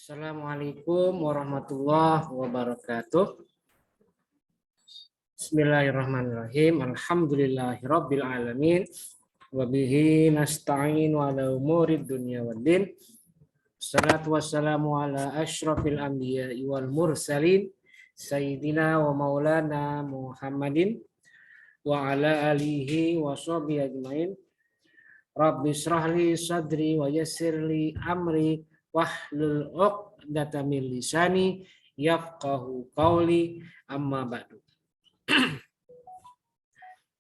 Assalamualaikum warahmatullahi wabarakatuh. Bismillahirrahmanirrahim. Alhamdulillahirabbil alamin. Wa bihi nasta'in wa ala umurid dunya waddin. Wassalatu wassalamu ala asyrafil anbiya'i wal mursalin sayyidina wa maulana Muhammadin wa ala alihi wa sahbihi ajmain. Rabbi shrahli sadri wa yassirli amri wahlul 'uqdatam min lisani yafqahu qawli, amma ba'du.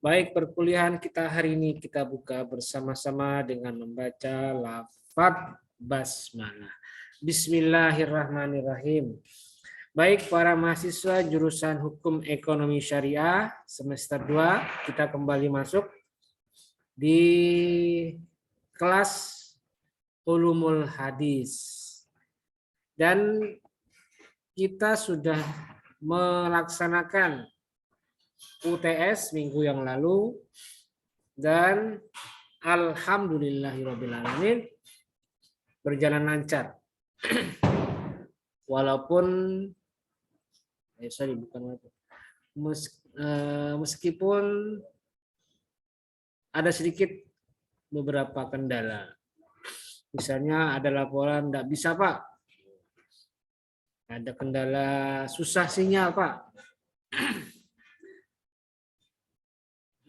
Baik, perkuliahan kita hari ini kita buka bersama-sama dengan membaca lafaz basmalah. Bismillahirrahmanirrahim. Baik, para mahasiswa jurusan Hukum Ekonomi Syariah semester 2, kita kembali masuk di kelas Ulumul Hadis. Dan kita sudah melaksanakan UTS minggu yang lalu dan alhamdulillahirabbil alamin berjalan lancar. Walaupun meskipun ada sedikit beberapa kendala. Misalnya ada laporan tidak bisa, Pak. Ada kendala susah sinyal, Pak.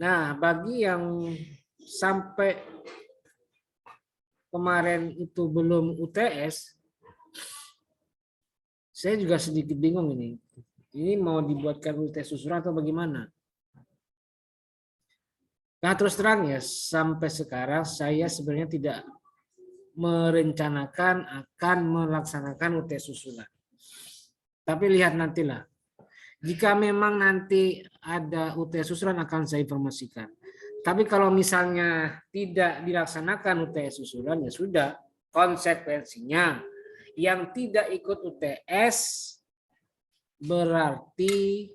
Nah, bagi yang sampai kemarin itu belum UTS, saya juga sedikit bingung ini. Ini mau dibuatkan UTS susulan atau bagaimana? Nah, terus terang ya, sampai sekarang saya sebenarnya tidak merencanakan akan melaksanakan UTS susulan. Tapi lihat nantilah. Jika memang nanti ada UTS susulan akan saya informasikan. Tapi kalau misalnya tidak dilaksanakan UTS susulan, ya sudah, konsekuensinya yang tidak ikut UTS berarti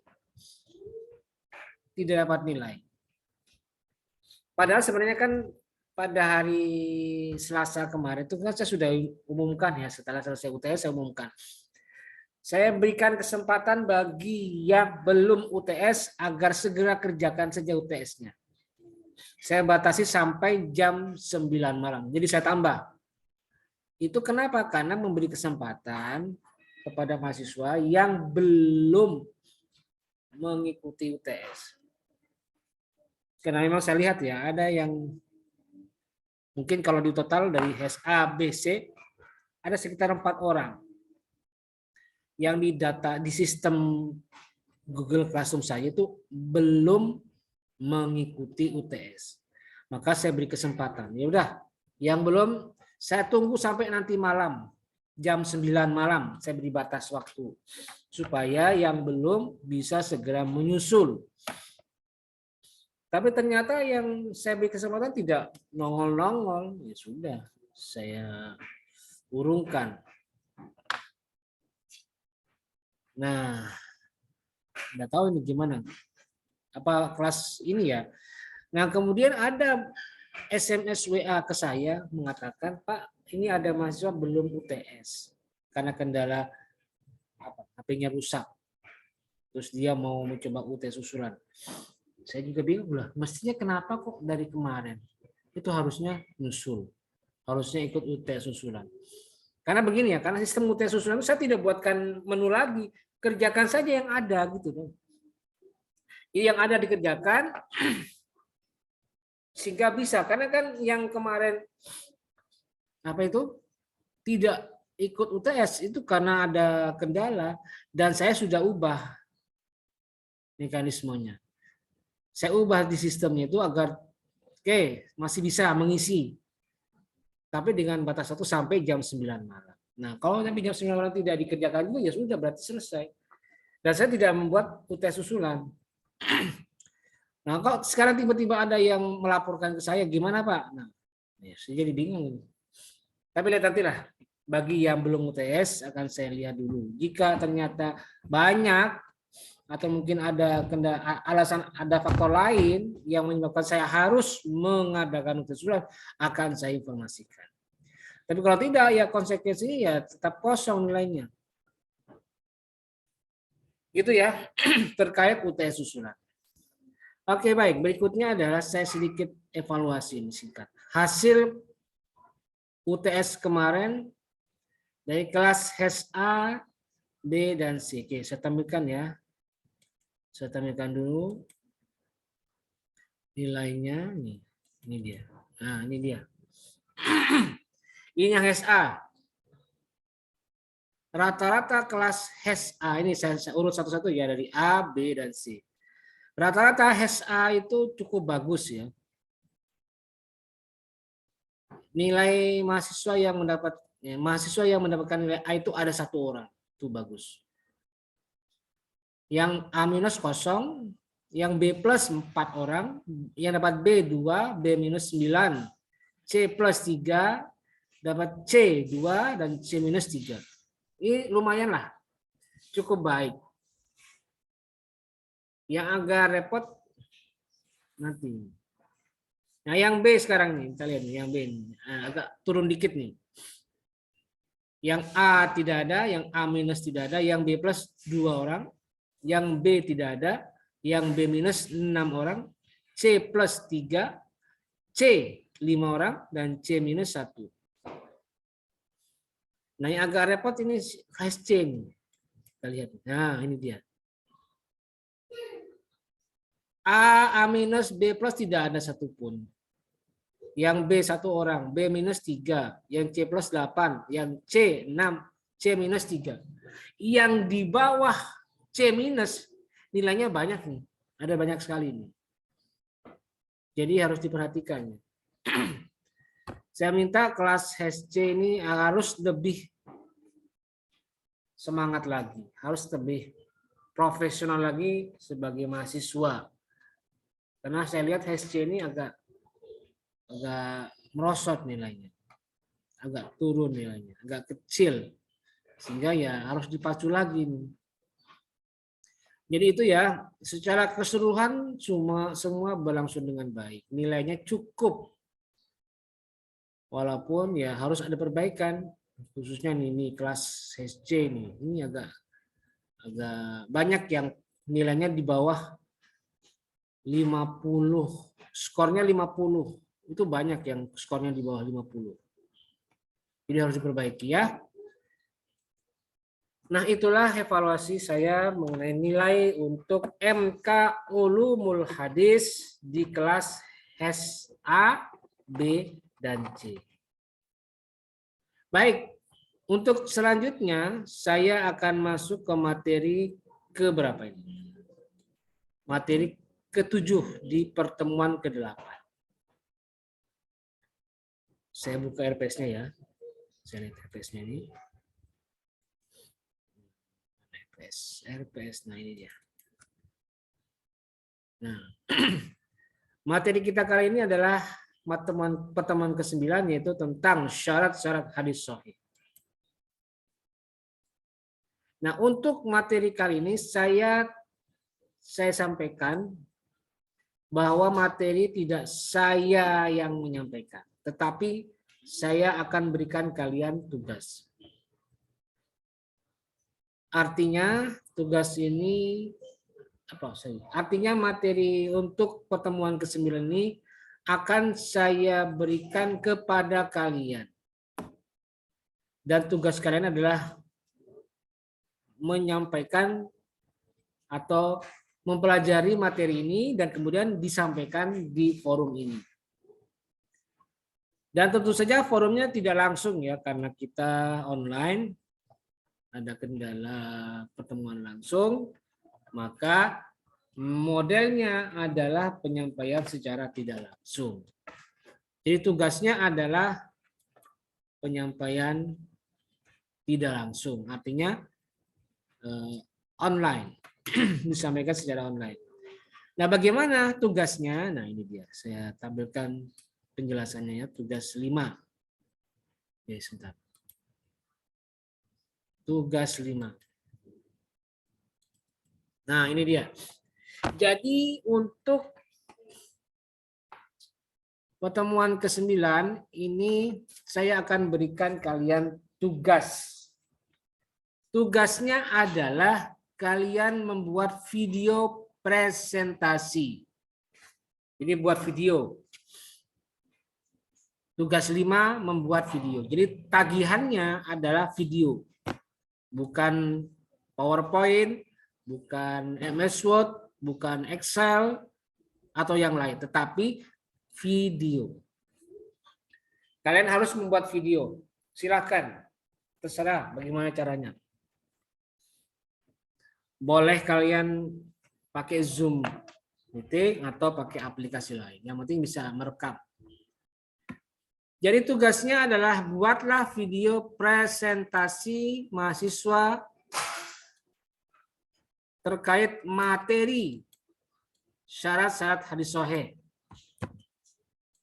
tidak dapat nilai. Padahal sebenarnya kan pada hari Selasa kemarin itu kan saya sudah umumkan ya, setelah selesai UTS saya umumkan. Saya berikan kesempatan bagi yang belum UTS agar segera kerjakan saja UTS-nya. Saya batasi sampai jam 9 malam. Jadi saya tambah. Itu kenapa? Karena memberi kesempatan kepada mahasiswa yang belum mengikuti UTS. Karena memang saya lihat ya, ada yang mungkin kalau di total dari HSA, BC, ada sekitar 4 orang yang didata di sistem Google Classroom saya itu belum mengikuti UTS. Maka saya beri kesempatan. Ya udah, yang belum saya tunggu sampai nanti malam, jam 9 malam, saya beri batas waktu supaya yang belum bisa segera menyusul. Tapi ternyata yang saya beri kesempatan tidak nongol-nongol. Ya sudah, saya urungkan. Nah, nggak tahu ini gimana. Apa kelas ini ya. Nah, kemudian ada SMS WA ke saya mengatakan, Pak, ini ada mahasiswa belum UTS karena kendala HP-nya rusak. Terus dia mau mencoba UTS susulan. Saya juga bingung lah, mestinya kenapa kok dari kemarin itu harusnya nyusul, harusnya ikut UTS susulan. Karena begini ya, karena sistem UTS susulan saya tidak buatkan menu lagi, kerjakan saja yang ada gitu. Yang ada dikerjakan sehingga bisa, karena kan yang kemarin apa itu tidak ikut UTS itu karena ada kendala dan saya sudah ubah mekanismenya. Saya ubah di sistemnya itu agar masih bisa mengisi. Tapi dengan batas waktu sampai jam 9 malam. Nah, kalau sampai jam 9 malam tidak dikerjakan juga ya sudah berarti selesai. Dan saya tidak membuat UTS susulan. Nah, kok sekarang tiba-tiba ada yang melaporkan ke saya, gimana Pak? Nah, ya, saya jadi bingung. Tapi lihat nantilah. Bagi yang belum UTS akan saya lihat dulu. Jika ternyata banyak atau mungkin ada alasan, ada faktor lain yang menyebabkan saya harus mengadakan UTS susulan, akan saya informasikan. Tapi kalau tidak, ya konsekuensinya ya tetap kosong nilainya. Gitu ya, terkait UTS susulan. Oke, baik. Berikutnya adalah saya sedikit evaluasi ini singkat. Hasil UTS kemarin dari kelas HES A, B, dan C. Oke, saya tampilkan ya. Saya tampilkan dulu nilainya. Nih, ini dia. Nah, ini dia. Ini yang HES A. Rata-rata kelas HES A, ini saya urut satu-satu ya, dari A, B, dan C. Rata-rata HES A itu cukup bagus ya. Nilai mahasiswa yang mendapatkan nilai A itu ada 1 orang, itu bagus. Yang A minus 0, yang B plus 4 orang, yang dapat B 2, B minus 9, C plus 3, dapat C 2, dan C minus 3. Ini lumayan lah, cukup baik. Yang agak repot nanti. Nah, yang B sekarang nih, kita lihat nih, yang B nih. Nah, agak turun dikit nih. Yang A tidak ada, yang A minus tidak ada, yang B plus 2 orang, yang B tidak ada, yang B minus 6 orang, C plus 3, C 5 orang, dan C minus 1. Nah, yang agak repot ini HC nih. Kita lihat. Nah, ini dia. A minus, B plus tidak ada satupun. Yang B 1 orang, B minus 3, yang C plus 8, yang C 6, C minus 3. Yang di bawah C minus nilainya banyak nih. Ada banyak sekali nih. Jadi harus diperhatikan. Saya minta kelas HC ini harus lebih semangat lagi. Harus lebih profesional lagi sebagai mahasiswa. Karena saya lihat HC ini agak merosot nilainya, agak turun nilainya, agak kecil, sehingga ya harus dipacu lagi nih. Jadi itu ya, secara keseluruhan semua berlangsung dengan baik, nilainya cukup, walaupun ya harus ada perbaikan, khususnya ini kelas SC ini agak banyak yang nilainya di bawah 50, skornya 50. Itu banyak yang skornya di bawah 50. Jadi harus diperbaiki ya. Nah, itulah evaluasi saya mengenai nilai untuk MK Ulumul Hadis di kelas HES A, B, dan C. Baik, untuk selanjutnya saya akan masuk ke materi keberapa ini? Materi ke-7 di pertemuan ke-8. Saya buka RPS-nya ya. Saya lihat RPS-nya ini. RPS, nah ini dia. Nah, materi kita kali ini adalah pertemuan ke-9, yaitu tentang syarat-syarat hadis sahih. Nah, untuk materi kali ini saya sampaikan bahwa materi tidak saya yang menyampaikan, tetapi saya akan berikan kalian tugas. Artinya tugas ini artinya materi untuk pertemuan ke-9 ini akan saya berikan kepada kalian. Dan tugas kalian adalah menyampaikan atau mempelajari materi ini dan kemudian disampaikan di forum ini. Dan tentu saja forumnya tidak langsung ya, karena kita online, ada kendala pertemuan langsung, maka modelnya adalah penyampaian secara tidak langsung. Jadi tugasnya adalah penyampaian tidak langsung, artinya online. Disampaikan secara online. Nah, bagaimana tugasnya? Nah, ini dia. Saya tampilkan penjelasannya ya. Tugas 5. Oke, sebentar. Tugas 5. Nah, ini dia. Jadi untuk pertemuan ke-9 ini saya akan berikan kalian tugas. Tugasnya adalah kalian membuat video presentasi. Jadi buat video. Tugas 5 membuat video. Jadi tagihannya adalah video. Bukan PowerPoint, bukan MS Word, bukan Excel, atau yang lain. Tetapi video. Kalian harus membuat video. Silakan. Terserah bagaimana caranya. Boleh kalian pakai Zoom meeting atau pakai aplikasi lain. Yang penting bisa merekam. Jadi tugasnya adalah buatlah video presentasi mahasiswa terkait materi syarat-syarat hadis sahih.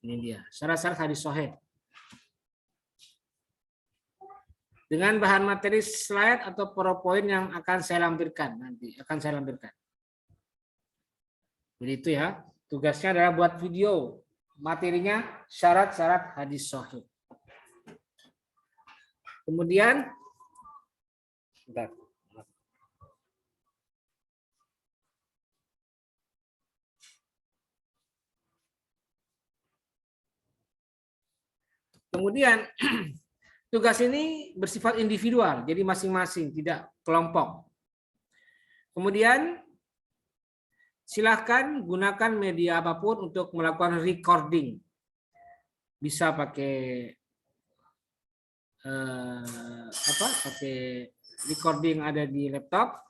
Ini dia, syarat-syarat hadis sahih. Dengan bahan materi slide atau PowerPoint yang akan saya lampirkan nanti, Jadi itu ya, tugasnya adalah buat video. Materinya syarat-syarat hadis sahih. Kemudian tugas ini bersifat individual, jadi masing-masing, tidak kelompok. Kemudian silahkan gunakan media apapun untuk melakukan recording. Bisa pakai pakai recording ada di laptop,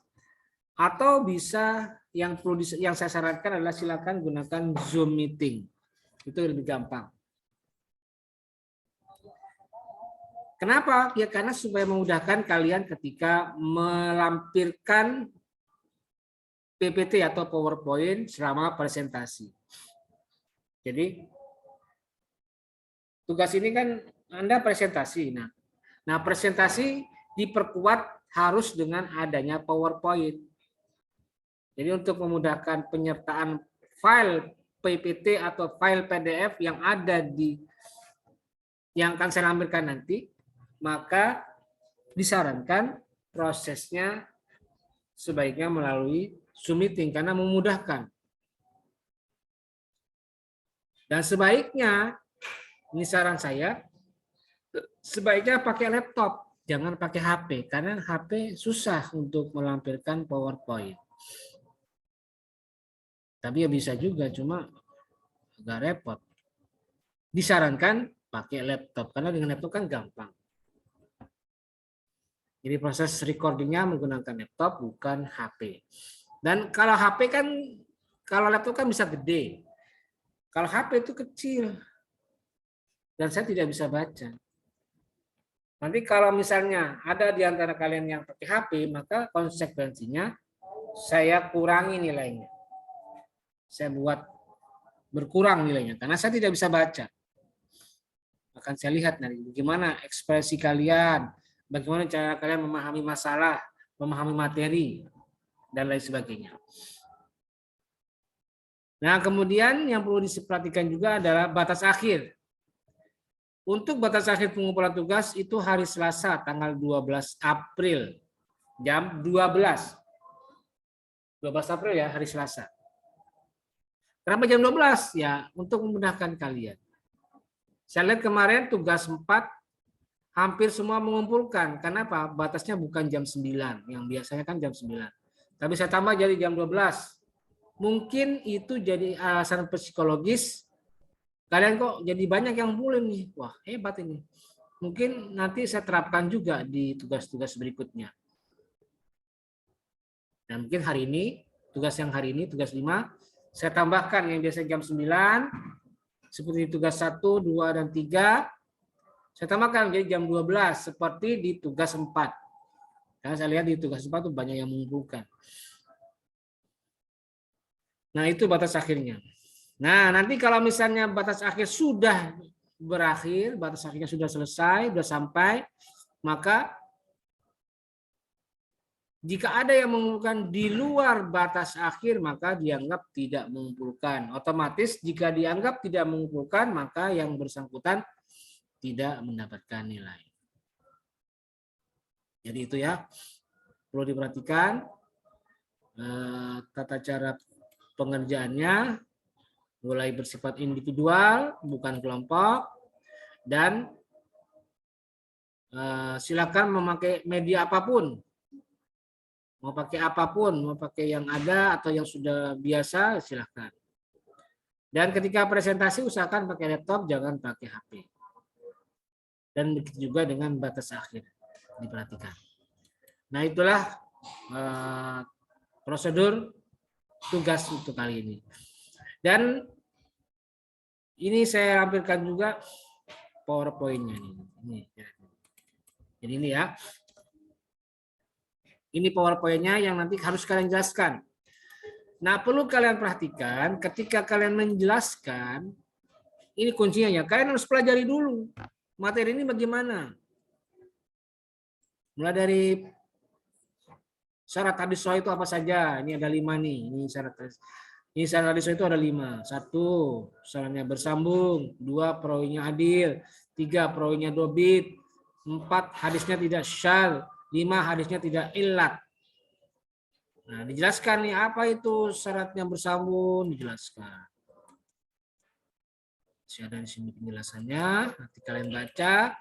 atau bisa yang saya sarankan adalah silakan gunakan Zoom meeting. Itu lebih gampang. Kenapa? Ya karena supaya memudahkan kalian ketika melampirkan PPT atau PowerPoint selama presentasi. Jadi tugas ini kan Anda presentasi. Nah, presentasi diperkuat harus dengan adanya PowerPoint. Jadi untuk memudahkan penyertaan file PPT atau file PDF yang ada yang akan saya lampirkan nanti, maka disarankan prosesnya sebaiknya melalui Zoom meeting karena memudahkan. Dan sebaiknya, ini saran saya, sebaiknya pakai laptop, jangan pakai HP karena HP susah untuk melampirkan PowerPoint. Tapi ya bisa juga, cuma agak repot. Disarankan pakai laptop karena dengan laptop kan gampang. Jadi proses recordingnya menggunakan laptop bukan HP. Dan kalau HP kan, kalau laptop kan bisa gede. Kalau HP itu kecil. Dan saya tidak bisa baca. Nanti kalau misalnya ada di antara kalian yang pakai HP, maka konsekuensinya saya kurangi nilainya. Saya buat berkurang nilainya karena saya tidak bisa baca. Akan saya lihat nanti bagaimana ekspresi kalian, bagaimana cara kalian memahami masalah, memahami materi, dan lain sebagainya. Nah, kemudian yang perlu diperhatikan juga adalah batas akhir. Untuk batas akhir pengumpulan tugas itu hari Selasa, tanggal 12 April, jam 12. 12 April ya, hari Selasa. Kenapa jam 12? Ya, untuk memudahkan kalian. Saya lihat kemarin tugas 4 hampir semua mengumpulkan. Kenapa? Batasnya bukan jam 9, yang biasanya kan jam 9. Tapi saya tambah jadi jam 12. Mungkin itu jadi alasan psikologis. Kalian kok jadi banyak yang mulai nih. Wah, hebat ini. Mungkin nanti saya terapkan juga di tugas-tugas berikutnya. Dan mungkin hari ini, tugas yang hari ini, tugas 5, saya tambahkan yang biasa jam 9, seperti tugas 1, 2, dan 3, saya tambahkan jadi jam 12, seperti di tugas 4. Karena saya lihat di tugas 4 itu banyak yang mengumpulkan. Nah, itu batas akhirnya. Nah, nanti kalau misalnya batas akhir sudah berakhir, batas akhirnya sudah selesai, sudah sampai, maka Jika ada yang mengumpulkan di luar batas akhir, maka dianggap tidak mengumpulkan. Otomatis jika dianggap tidak mengumpulkan, maka yang bersangkutan tidak mendapatkan nilai. Jadi itu ya, perlu diperhatikan tata cara pengerjaannya, mulai bersifat individual, bukan kelompok, dan silakan memakai media apapun. Mau pakai apapun, mau pakai yang ada atau yang sudah biasa, silakan. Dan ketika presentasi usahakan pakai laptop, jangan pakai HP. Dan begitu juga dengan batas akhir, diperhatikan. Nah, itulah prosedur tugas untuk kali ini. Dan ini saya lampirkan juga PowerPoint-nya. Jadi ini ya. Ini PowerPoint-nya yang nanti harus kalian jelaskan. Nah, perlu kalian perhatikan ketika kalian menjelaskan, ini kuncinya ya, kalian harus pelajari dulu materi ini bagaimana. Mulai dari syarat hadis shahih itu apa saja? Ini ada 5 nih. Ini syarat hadis shahih itu ada 5. 1, syaratnya bersambung. 2, perawinya adil. 3, perawinya dobit. 4, hadisnya tidak syadz. 5, hadisnya tidak illat. Nah, dijelaskan nih apa itu syaratnya bersambung, dijelaskan. Masih ada di sini penjelasannya, nanti kalian baca.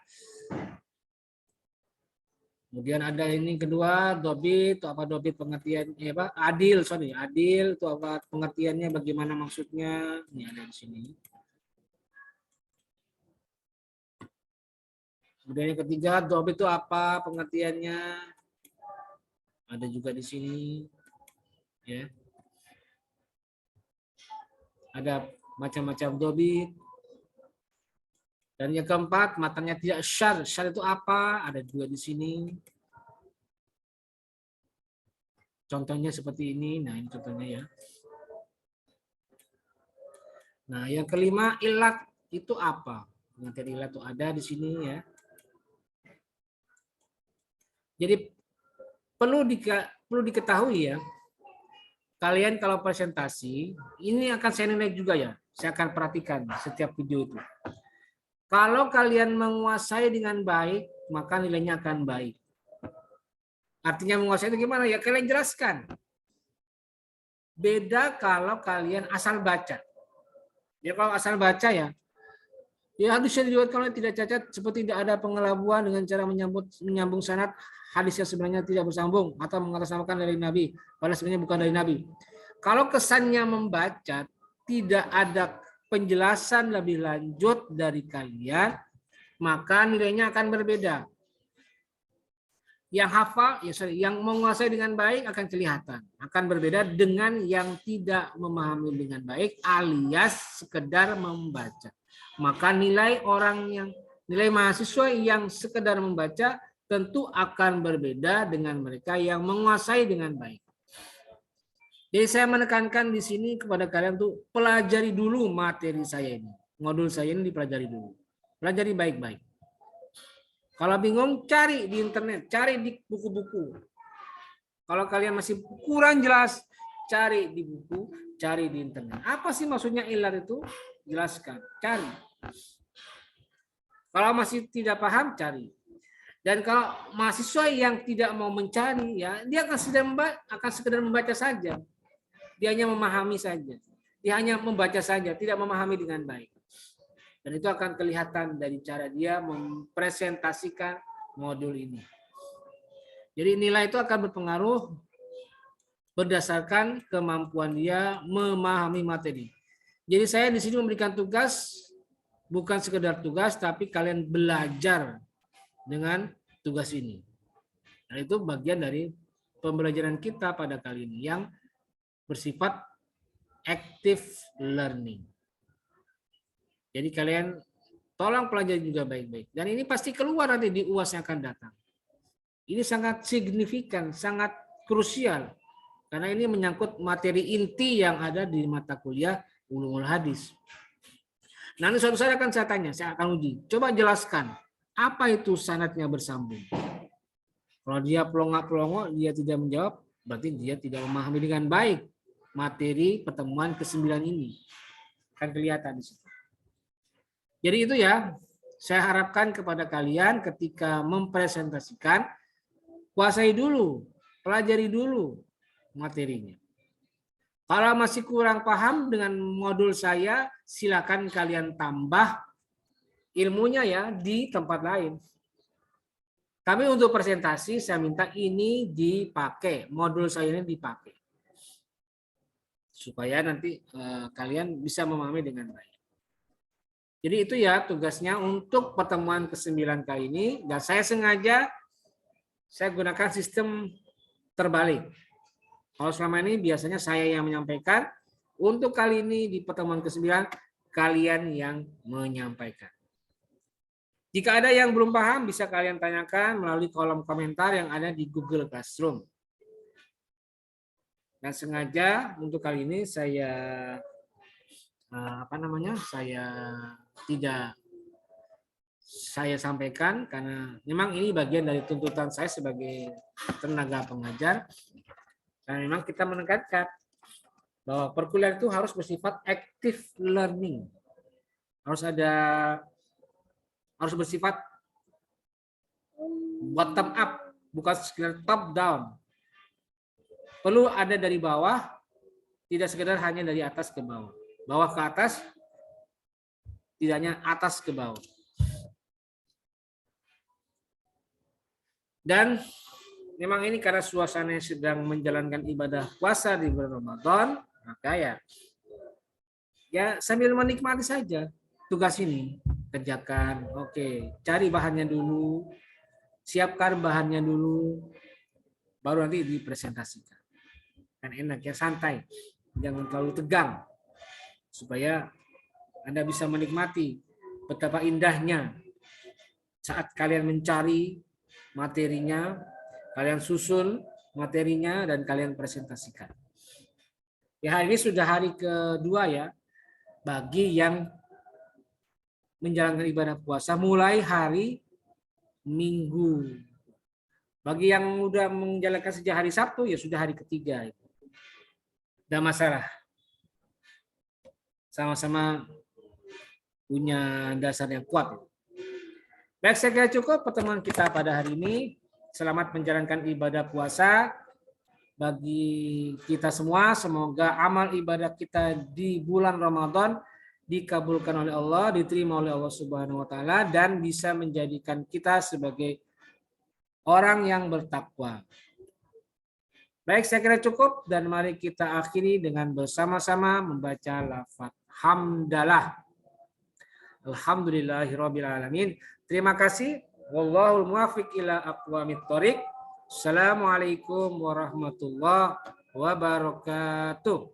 Kemudian ada ini kedua, dobit, itu apa dobit pengertian, adil, adil itu apa pengertiannya, bagaimana maksudnya, ini ada di sini. Kemudian yang ketiga, dobit itu apa pengertiannya, ada juga di sini, ya. Ada macam-macam dobit. Dan yang keempat, matanya tidak syadz. Syadz itu apa? Ada juga di sini. Contohnya seperti ini. Nah, ini contohnya ya. Nah, yang kelima, illat itu apa? Pengertian illat itu ada di sini ya. Jadi perlu diketahui ya, kalian kalau presentasi, ini akan saya nilai juga ya. Saya akan perhatikan setiap video itu. Kalau kalian menguasai dengan baik, maka nilainya akan baik. Artinya menguasai itu gimana ya? Kalian jelaskan. Beda kalau kalian asal baca. Ya kalau asal baca ya hadisnya diriwayatkan oleh tidak cacat seperti tidak ada pengelabuan dengan cara menyambung sanad, hadis yang sebenarnya tidak bersambung atau mengatasnamakan dari Nabi, padahal sebenarnya bukan dari Nabi. Kalau kesannya membaca tidak ada penjelasan lebih lanjut dari kalian, maka nilainya akan berbeda. Yang hafal, yang menguasai dengan baik akan kelihatan, akan berbeda dengan yang tidak memahami dengan baik alias sekedar membaca. Maka nilai mahasiswa yang sekedar membaca tentu akan berbeda dengan mereka yang menguasai dengan baik. Jadi saya menekankan di sini kepada kalian tuh pelajari dulu materi saya ini, modul saya ini dipelajari dulu, pelajari baik-baik. Kalau bingung, cari di internet, cari di buku-buku. Kalau kalian masih kurang jelas, cari di buku, cari di internet. Apa sih maksudnya illat itu? Jelaskan, cari. Kalau masih tidak paham, cari. Dan kalau mahasiswa yang tidak mau mencari, ya dia akan sekedar membaca saja. Dia hanya memahami saja. Dia hanya membaca saja, tidak memahami dengan baik. Dan itu akan kelihatan dari cara dia mempresentasikan modul ini. Jadi nilai itu akan berpengaruh berdasarkan kemampuan dia memahami materi. Jadi saya di sini memberikan tugas, bukan sekedar tugas, tapi kalian belajar dengan tugas ini. Dan itu bagian dari pembelajaran kita pada kali ini yang bersifat active learning. Jadi kalian tolong pelajari juga baik-baik. Dan ini pasti keluar nanti di UAS yang akan datang. Ini sangat signifikan, sangat krusial. Karena ini menyangkut materi inti yang ada di mata kuliah Ulumul Hadis. Nanti suatu saat akan saya tanya, saya akan uji. Coba jelaskan, apa itu sanadnya bersambung? Kalau dia pelongok-pelongok, dia tidak menjawab, berarti dia tidak memahami dengan baik materi pertemuan ke-9 ini. Kan kelihatan di situ. Jadi itu ya, saya harapkan kepada kalian ketika mempresentasikan, kuasai dulu, pelajari dulu materinya. Kalau masih kurang paham dengan modul saya, silakan kalian tambah ilmunya ya di tempat lain. Tapi untuk presentasi saya minta ini dipakai, modul saya ini dipakai. Supaya nanti kalian bisa memahami dengan baik. Jadi itu ya tugasnya untuk pertemuan ke-9 kali ini. Dan saya sengaja saya gunakan sistem terbalik. Kalau selama ini biasanya saya yang menyampaikan, untuk kali ini di pertemuan ke-9 kalian yang menyampaikan. Jika ada yang belum paham, bisa kalian tanyakan melalui kolom komentar yang ada di Google Classroom. Dan sengaja untuk kali ini saya saya sampaikan karena memang ini bagian dari tuntutan saya sebagai tenaga pengajar. Dan memang kita menekankan bahwa perkuliahan itu harus bersifat active learning. Harus bersifat bottom up, bukan sekedar top down. Perlu ada dari bawah, tidak sekedar hanya dari atas ke bawah. Bawah ke atas, tidak hanya atas ke bawah. Dan memang ini karena suasana sedang menjalankan ibadah puasa di bulan Ramadan, maka ya sambil menikmati saja tugas ini. Kerjakan, oke, cari bahannya dulu, siapkan bahannya dulu, baru nanti dipresentasikan. Kan enak ya, santai, jangan terlalu tegang, supaya Anda bisa menikmati betapa indahnya saat kalian mencari materinya, kalian susun materinya, dan kalian presentasikan. Ya, hari ini sudah hari kedua ya, bagi yang menjalankan ibadah puasa mulai hari Minggu. Bagi yang udah menjalankan sejak hari Sabtu ya sudah hari ketiga. Tidak masalah. Sama-sama punya dasar yang kuat. Baik, saya kira cukup pertemuan kita pada hari ini. Selamat menjalankan ibadah puasa bagi kita semua. Semoga amal ibadah kita di bulan Ramadan dikabulkan oleh Allah, diterima oleh Allah Subhanahu wa taala, dan bisa menjadikan kita sebagai orang yang bertakwa. Baik, saya kira cukup dan mari kita akhiri dengan bersama-sama membaca lafaz hamdalah. Alhamdulillahirabbil alamin. Terima kasih. Wallahul muwaffiq ila aqwamit thoriq. Assalamualaikum warahmatullahi wabarakatuh.